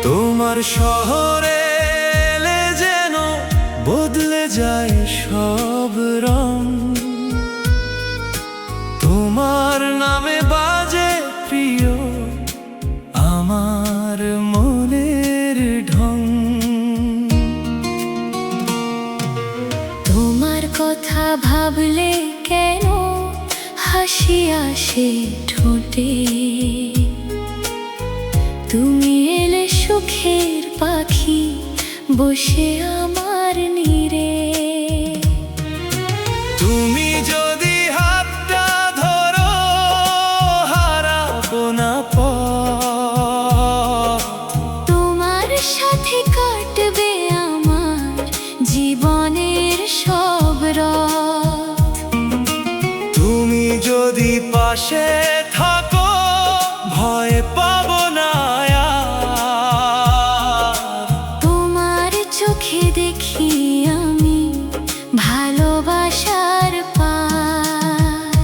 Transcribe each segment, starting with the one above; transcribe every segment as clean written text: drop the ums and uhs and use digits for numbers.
তোমার শহরে এলে যেন বদলে যায় সব রং। তোমার নামে বাজে প্রিয় আমার মনের ঢং। তোমার কথা ভাবলে কেন হাসি আসে ঠোঁটে, তুমি এলে সুখের পাখি বসে আমার নীড়ে। তুমি যদি হাতটা ধরো হারাবো না পথ। তোমার সাথে কাটবে আমার জীবনের সব রাত। তুমি যদি পাশে থাকো ভয় পাবো না আর। তোমার চোখে দেখি আমি ভালোবাসার পার।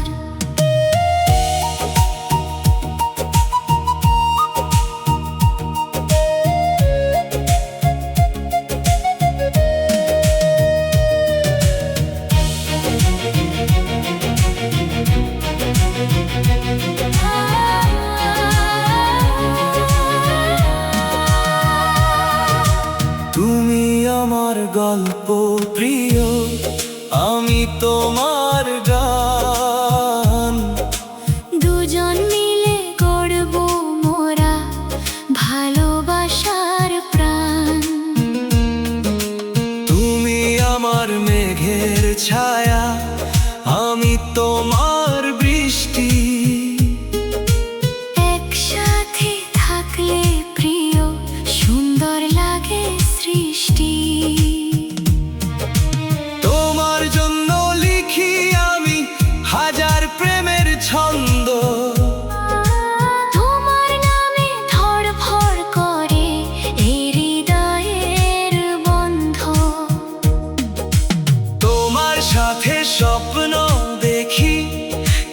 তুমি আমার গল্প প্রিয়, আমি তোমার গান। দুজন মিলে গড়ব মোরা ভালোবাসার প্রাণ। তুমি আমার মেঘের ছায়া, আমি তোমার বৃষ্টি। একসাথে থাকলে প্রিয় সুন্দর লাগে সৃষ্টি। তোমার জন্য লিখি আমি হাজার প্রেমের ছন্দ। তোমার নামে ধড়ফড় করে এই হৃদয়ের বন্ধ। তোমার সাথে স্বপ্ন দেখি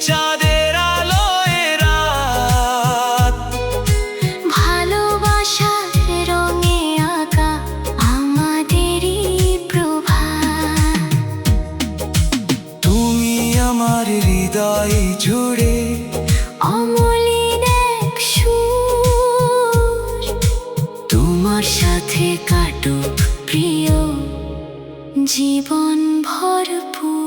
চাঁদের আলোয় রাত। ভালোবাসার রঙে আঁকা আমাদেরই প্রভাত। তুমি আমার হৃদয় জুড়ে অমলিন এক সুর। তোমার সাথে কাটুক প্রিয় জীবন ভরপুর।